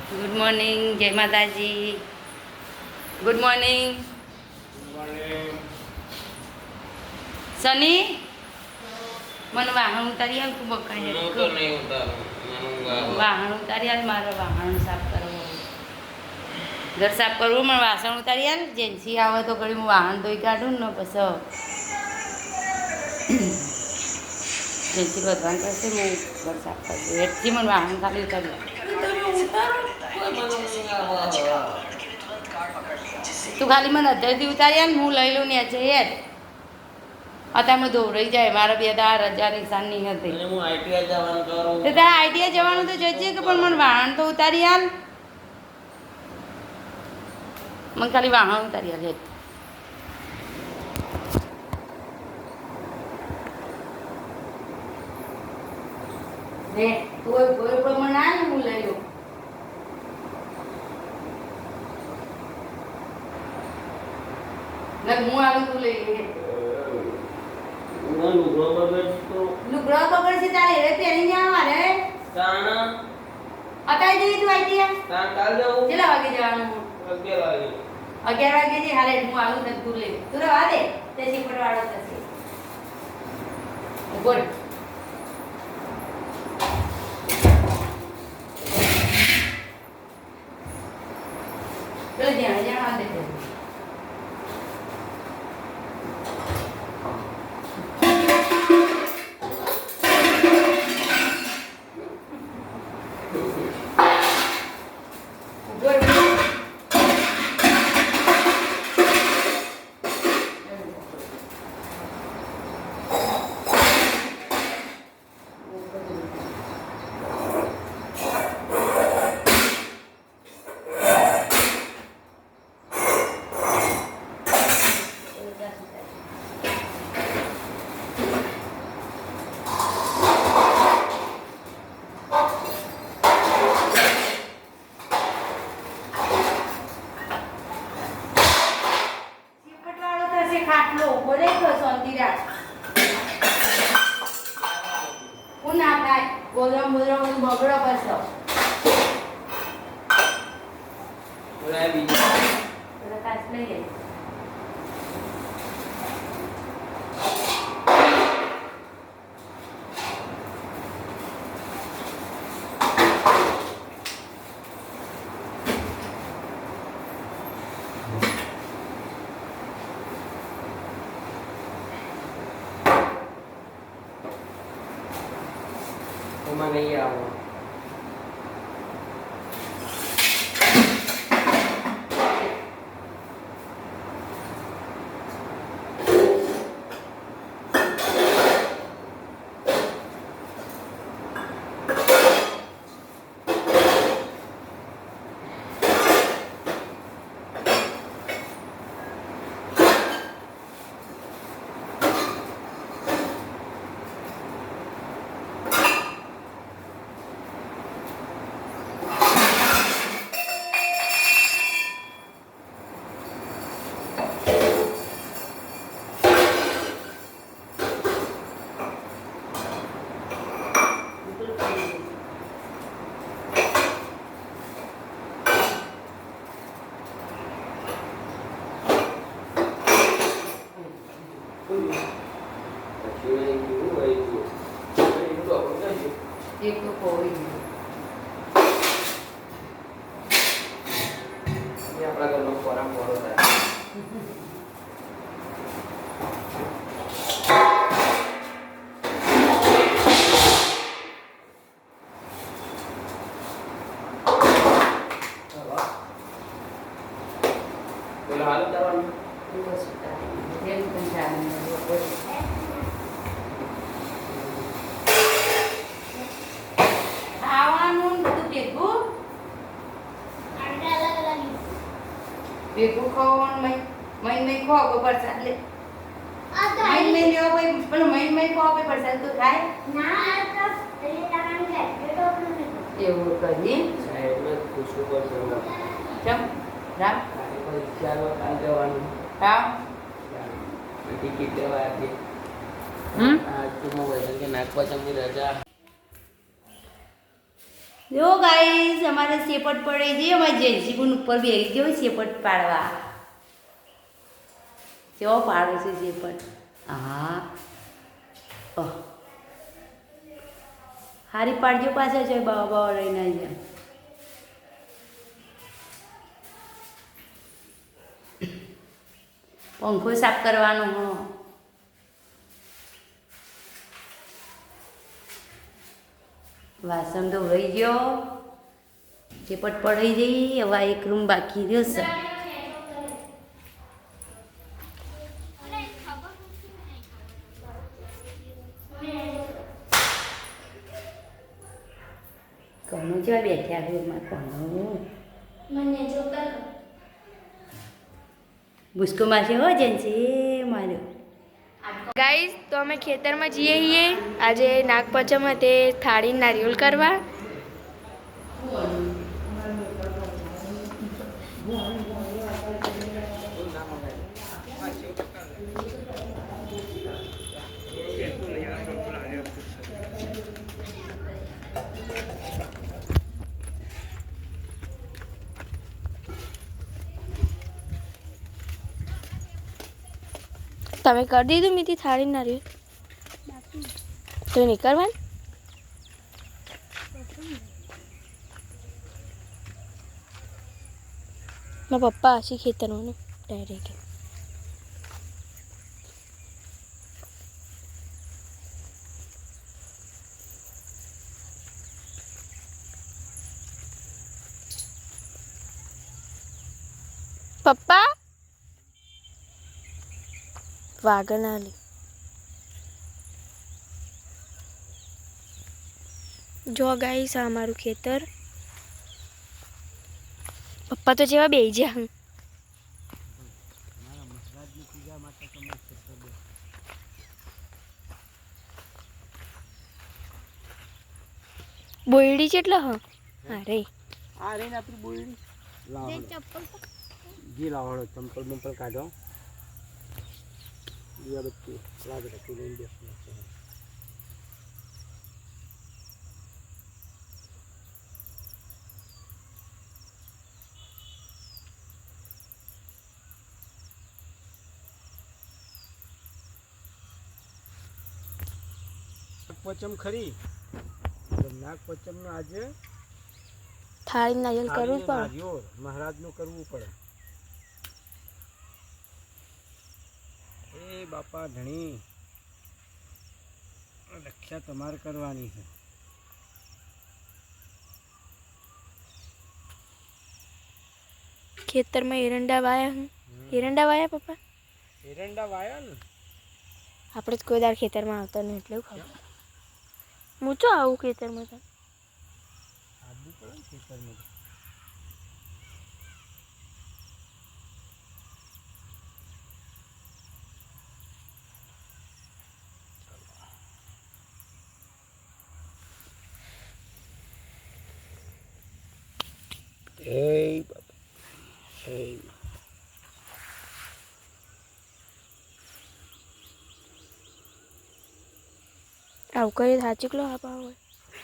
Good morning, જય માતાજી. Good morning. Sunny મને વાહન ઉતારી આવ, તું બકાય વાહન ઉતારી આવ, મારે વાહન સાફ કરવો, ઘર સાફ કરવું, મને વાસણ ઉતારી આવ. જેન્સી આવે તો ઘડી હું વાહન ધોઈ કાઢું ને પછી જેન્સી બધવાનું કરશે, હું ઘર સાફ કરી દઉં. એટલી મને વાહન ખાલી ઉતારી આવ. તું ખાલી મને અધરથી ઉતારી આવ, હું લઈ લઉં ને છે યાર. અત્યારે દોરાઈ જાય, મારા 2 દાડા રજા નિશાનની હતી. તારા આઈટીઆઈ જવાનું તો જજે કે, પણ મને વાહન તો ઉતારી આલ. મને ખાલી વાહન ઉતારી આલ. હે કોઈ પ્રમાણે ના ને હું લઈ લઉં. હું આવું તું લઈ લે. લુગડો બગડશે તારે હવે પહેરીને આવવા રે. અત્યારે જઈ તું આઈટી કેટલા વાગે જવાનું? 11 વાગે જઈ. હાલે હું આવું ને તું લઈ તું રવા દે. તે સિપટ વાળો થશે. બોલ પેલો જ્યાં આ દે. ખાટલો બોલે તો શાંતિ રાખ. હું ના થાય ગોદરમ બગડો કરશો. કાચ લઈ લે. નહીં આવો. એક તો કોઈ આપણા ઘરનો ખોરાક મોડો થાય. બોલો હાલ કરવાનું ભેગું ખાવાનું મહિન ખો પ્રસાદ લે. મહિન લેવા ભાઈ પેલો મહિન ખો પ્રસાદ તો ખાય એવું કરી ચમ રામ રામ ટિકિટ લેવા આપી. નાખવા ચમની રજા જો ગાઈસ અમારે શેપટ પડે છે અમારે જેસીબી ઉપર બેસી ગયો શેપટ પાડવા કેવો પાડે છે શેપટ હા હારી પાડજો પાછા છે બાબા લઈને આવી પંખો સાફ કરવાનો હો વાસણ તો રહી ગયો ચેપટ પડી જઈ હવે એક રૂમ બાકી રહ્યો છે કોનું જેવા બેઠ્યા રૂમમાં કોનું મને જો કરો ભૂસકો મારશે હો જેન્સી માર્યો ગાઈસ તો અમે ખેતરમાં જઈએ છીએ આજે નાગપંચમ તે થાળી નારિયેળ કરવા તમે કરી દીધું મીથી થાળી નારિયેળ તો નહીં કરવાનું મારા પપ્પા હસી ખેતરવાનું ડાયરેક્ટ પપ્પા વાગનાલી જો ગાઈસ આ મારું ખેતર પપ્પા તો જેવા બેહી જ્યા બોયડી કેટલા હા અરે આ રે આપણી બોયડી લાવો જી લાવો ચંપલ બંપલ કાઢો દિયા બત્તી લાગે તો લઈને બેસવું નાગપંચમ ખરી નાગપંચમનું આજે થાળી નારિયેળ કરવું પડે મહારાજનું કરવું પડે એ બાપા ધણી રક્ષા તમારે કરવાની છે ખેતરમાં એરંડા વાયા પપ્પા એરંડા વાયા ને આપણે તો કોઈ દાર ખેતરમાં આવતા નહીં એટલે ખબર હું તો આવું ખેતરમાં તો આદુ પડે ને ખેતરમાં Hey, hey. આવું કરી સાચી કિલો આપ આવે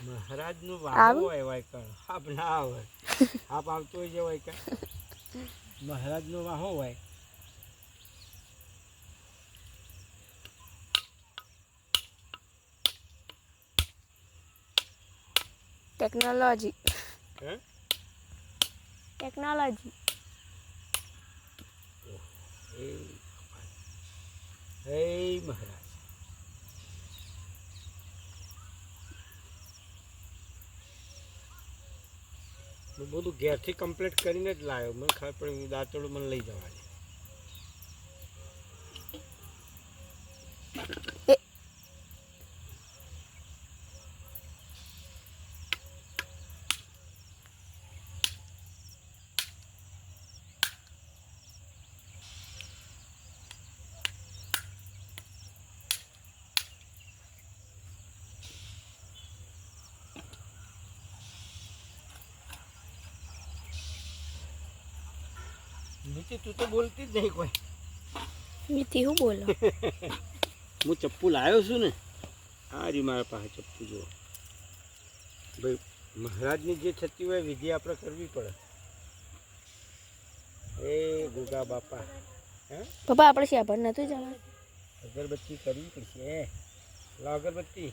મહારાજનું વાવ હોય વાયકણ આપ ના આવે આપ આવતો હોય છે વાયકણ મહારાજનો વાહો હોય ટેકનોલોજી હે ટેકનોલોજી હે મહારાજ હું બધું ઘેરથી કમ્પ્લીટ કરીને જ લાવ્યો મને ખબર પડી દાંતોડું મને લઈ જવાની નીચે તું તો બોલતી જ નહીં કોઈ મીથી હું બોલો હું ચપ્પુ લાવ્યો છું ને આ રી મારા પાસે ચપ્પુ જો ભાઈ મહારાજની જે થતી હોય વિધિ આપણે કરવી પડે. એ ગોગા બાપા, હે પપ્પા આપણે શેભર નતું જવાનું. અગરબત્તી કરવી પડશે. લા અગરબત્તી.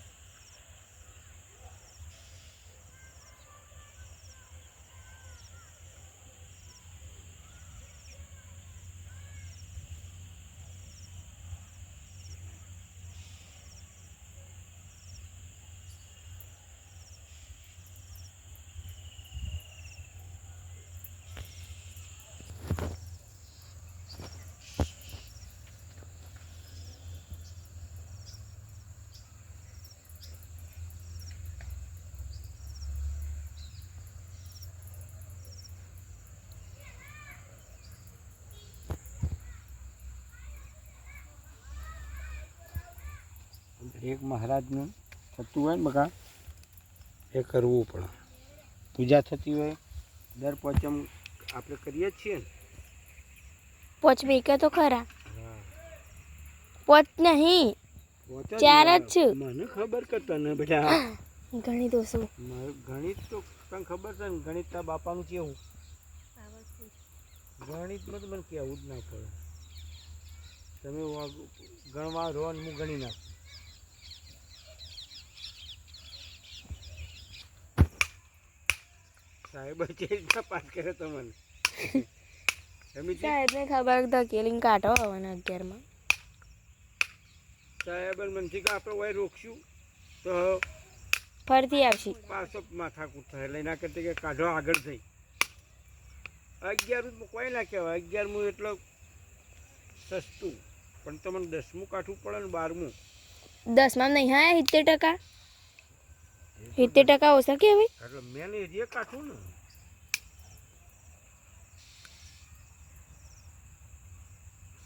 એક મહારાજનું થતું હોય ને બકા એ કરવું પડે. પૂજા થતી હોય દર પાંચમ આપણે કરીએ જ છીએ ને. પોચ વેકે તો ખરા. હા, પોચ નહીં, પાંચ 4 જ છે. મને ખબર કે તને બેટા ગણિત ઓછું. ગણિત તો તને ખબર છે ને. ગણિત તારા બાપાનું કેવું ગણિતમાં તો મને કહેવું જ ના પડે. તમે ગણવા રહો ને હું ગણી નાખું. સાહેબ જે રીતના પાસ કરે તમને સાહેબને ખબર ધકેલીને કાઢો હવે 11માં. સાહેબ મનથી કે આપણે હોય રોકશું તો ફરતી આવશે. પાછો માથાકૂટ થાય. એટલે એના કરતા કે કાઢો આગળ થઈ. 11 કોઈ ના કહેવાય. 11મું એટલો સસ્તું, પણ તમને 10મું કાઢવું પડે ને 12મું. 10માં નહીં હા 70%. 70% ઓછા કહેવાય. એટલે મેં એ કાઢવું ને.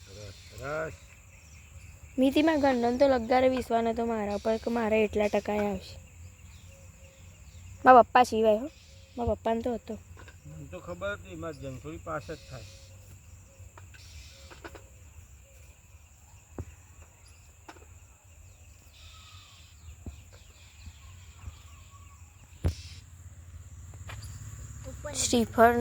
સરસ સરસ. મીતીમાં ગણન તો લગારે વિશ્વાસ નતો મારા ઉપર કે મારે એટલા ટકા આવશે. મારા પપ્પા સિવાય હો. મારા પપ્પાને તો હતો. મને તો ખબર હતી મારા જંગથોડી પાસ જ થાય. શ્રીફળ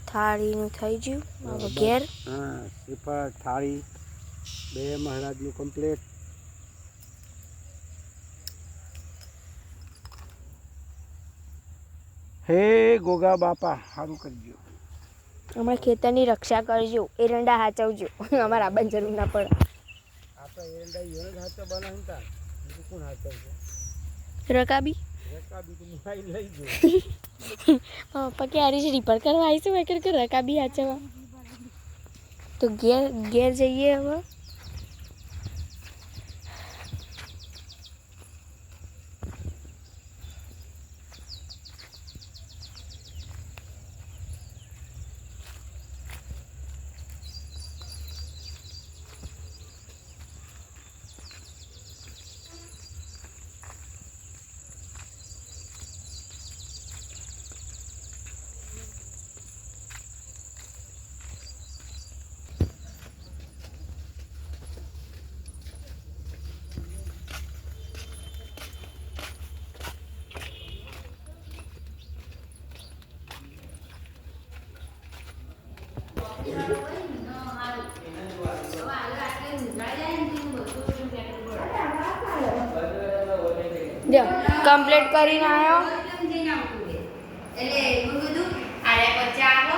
થાળીનું થઈ ગયું. હવે ઘેર હા, શ્રીફળ થાળી 2 મહારાજનું કમ્પ્લીટ. હે ગોગા બાપા સારું કરજો. અમારા ખેતરની રક્ષા કરજો. એરંડા હાચવજો. અમારા આબાની જરૂર ના પડે. આપણે એરંડા યોને જ હાથે બનાવતા. બીજું કોણ હાથવશે? રકાબી રકાબી તો મોબાઈલ લઈ ગયો. પપ્પા કે આરી શ્રીફળ કરવા આવીશું મેં કે રકાબી હાચવવા. તો ઘેર જઈએ હવે. કમ્પ્લીટ કરીને આવ્યો. એટલે એવું બધું આરે પછી આવો